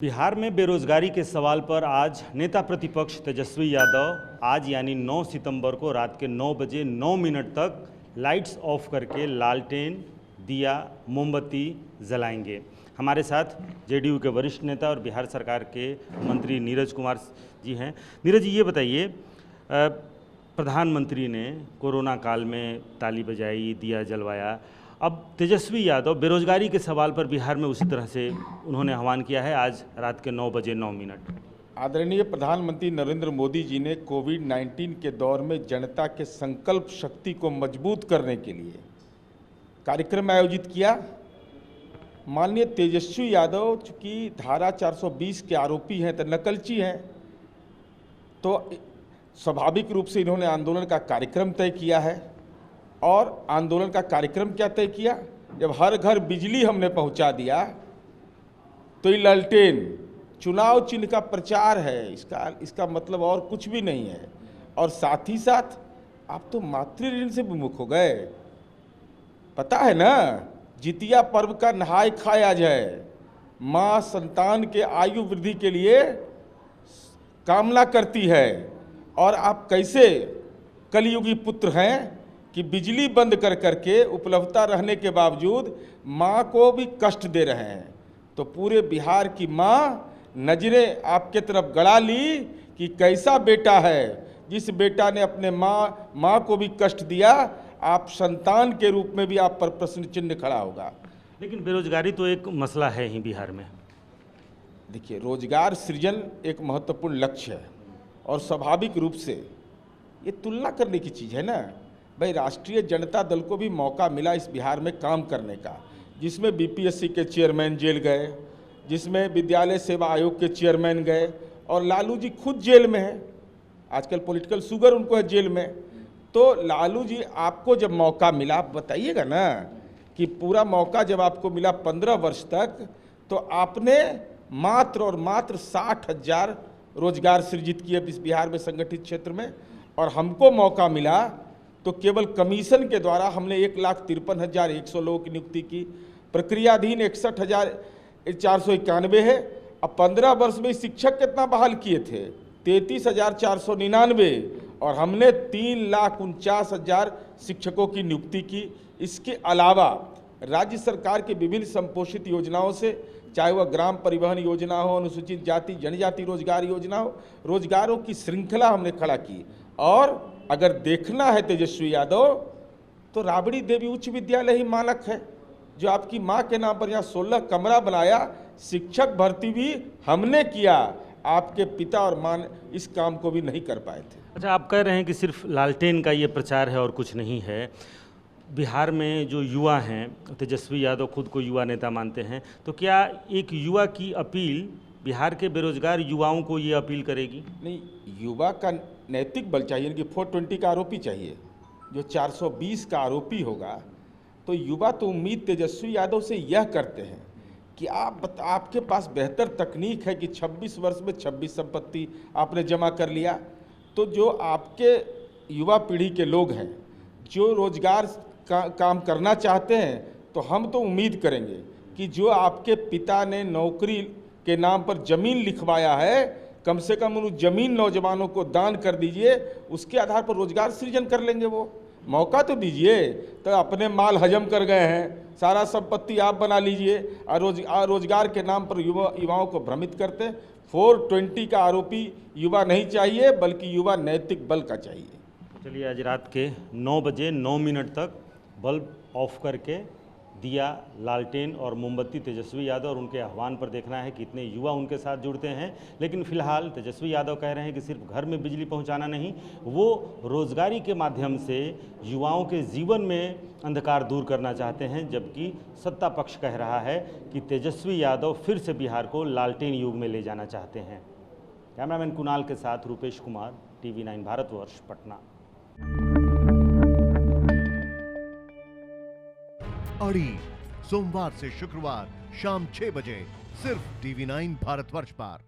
बिहार में बेरोजगारी के सवाल पर आज नेता प्रतिपक्ष तेजस्वी यादव आज यानी 9 सितंबर को रात के 9 बजे 9 मिनट तक लाइट्स ऑफ करके लालटेन, दिया, मोमबत्ती जलाएंगे। हमारे साथ जेडीयू के वरिष्ठ नेता और बिहार सरकार के मंत्री नीरज कुमार जी हैं। नीरज जी, ये बताइए, प्रधानमंत्री ने कोरोना काल में ताली बजाई, दिया जलवाया। अब तेजस्वी यादव बेरोजगारी के सवाल पर बिहार में उसी तरह से उन्होंने आह्वान किया है आज रात के 9 बजे 9 मिनट। आदरणीय प्रधानमंत्री नरेंद्र मोदी जी ने कोविड-19 के दौर में जनता के संकल्प शक्ति को मजबूत करने के लिए कार्यक्रम आयोजित किया। माननीय तेजस्वी यादव चूँकि धारा 420 के आरोपी हैं, तो नकलची हैं, तो स्वाभाविक रूप से इन्होंने आंदोलन का कार्यक्रम तय किया है। और आंदोलन का कार्यक्रम क्या तय किया? जब हर घर बिजली हमने पहुंचा दिया तो ये लालटेन चुनाव चिन्ह का प्रचार है, इसका मतलब और कुछ भी नहीं है। और साथ ही साथ आप तो मातृ ऋण से विमुख हो गए। पता है ना, जितिया पर्व का नहाय खाय आज है। माँ संतान के आयु वृद्धि के लिए कामना करती है, और आप कैसे कलयुगी पुत्र हैं कि बिजली बंद कर करके उपलब्धता रहने के बावजूद माँ को भी कष्ट दे रहे हैं। तो पूरे बिहार की माँ नजरें आपके तरफ गड़ा ली कि कैसा बेटा है, जिस बेटा ने अपने माँ को भी कष्ट दिया। आप संतान के रूप में भी आप पर प्रश्न चिन्ह खड़ा होगा। लेकिन बेरोजगारी तो एक मसला है ही बिहार में। देखिए, रोजगार सृजन एक महत्वपूर्ण लक्ष्य है, और स्वाभाविक रूप से ये तुलना करने की चीज़ है ना भाई। राष्ट्रीय जनता दल को भी मौका मिला इस बिहार में काम करने का, जिसमें बीपीएससी के चेयरमैन जेल गए, जिसमें विद्यालय सेवा आयोग के चेयरमैन गए, और लालू जी खुद जेल में हैं। आजकल पॉलिटिकल शुगर उनको है जेल में। तो लालू जी, आपको जब मौका मिला, आप बताइएगा ना कि पूरा मौका जब आपको मिला 15 वर्ष तक, तो आपने मात्र और मात्र 60,000 रोजगार सृजित किए इस बिहार में संगठित क्षेत्र में। और हमको मौका मिला तो केवल कमीशन के द्वारा हमने 1,53,100 लोगों की नियुक्ति की। प्रक्रियाधीन 61,491 है। अब 15 वर्ष में शिक्षक कितना बहाल किए थे? 33,499, और हमने 3,49,000 शिक्षकों की नियुक्ति की। इसके अलावा राज्य सरकार के विभिन्न संपोषित योजनाओं से, चाहे वह ग्राम परिवहन योजना हो, अनुसूचित जाति जनजाति रोजगार योजना हो, रोजगारों की श्रृंखला हमने खड़ा की। और अगर देखना है तेजस्वी यादव, तो राबड़ी देवी उच्च विद्यालय ही मानक है, जो आपकी मां के नाम पर यहाँ 16 कमरा बनाया। शिक्षक भर्ती भी हमने किया, आपके पिता और मां इस काम को भी नहीं कर पाए थे। अच्छा, आप कह रहे हैं कि सिर्फ लालटेन का ये प्रचार है और कुछ नहीं है। बिहार में जो युवा हैं, तेजस्वी यादव खुद को युवा नेता मानते हैं, तो क्या एक युवा की अपील बिहार के बेरोजगार युवाओं को ये अपील करेगी? नहीं, युवा का नैतिक बल चाहिए कि 420 का आरोपी चाहिए। जो 420 का आरोपी होगा, तो युवा तो उम्मीद तेजस्वी यादव से यह करते हैं कि आपके पास बेहतर तकनीक है कि 26 वर्ष में 26 संपत्ति आपने जमा कर लिया। तो जो आपके युवा पीढ़ी के लोग हैं, जो रोजगार काम करना चाहते हैं, तो हम तो उम्मीद करेंगे कि जो आपके पिता ने नौकरी के नाम पर जमीन लिखवाया है, कम से कम उन जमीन नौजवानों को दान कर दीजिए। उसके आधार पर रोजगार सृजन कर लेंगे। वो मौका तो दीजिए। तो अपने माल हजम कर गए हैं, सारा संपत्ति आप बना लीजिए, और रोजगार के नाम पर युवाओं को भ्रमित करते हैं। 420 का आरोपी युवा नहीं चाहिए, बल्कि युवा नैतिक बल का चाहिए। चलिए, आज रात के 9 बजे 9 मिनट तक बल्ब ऑफ करके दिया, लालटेन और मोमबत्ती तेजस्वी यादव और उनके आह्वान पर देखना है कि कितने युवा उनके साथ जुड़ते हैं। लेकिन फिलहाल तेजस्वी यादव कह रहे हैं कि सिर्फ घर में बिजली पहुंचाना नहीं, वो रोजगारी के माध्यम से युवाओं के जीवन में अंधकार दूर करना चाहते हैं। जबकि सत्ता पक्ष कह रहा है कि तेजस्वी यादव फिर से बिहार को लालटेन युग में ले जाना चाहते हैं। कैमरामैन कुणाल के साथ रूपेश कुमार, TV9 भारतवर्ष, पटना। अड़ी सोमवार से शुक्रवार शाम 6 बजे सिर्फ TV9 भारतवर्ष पर।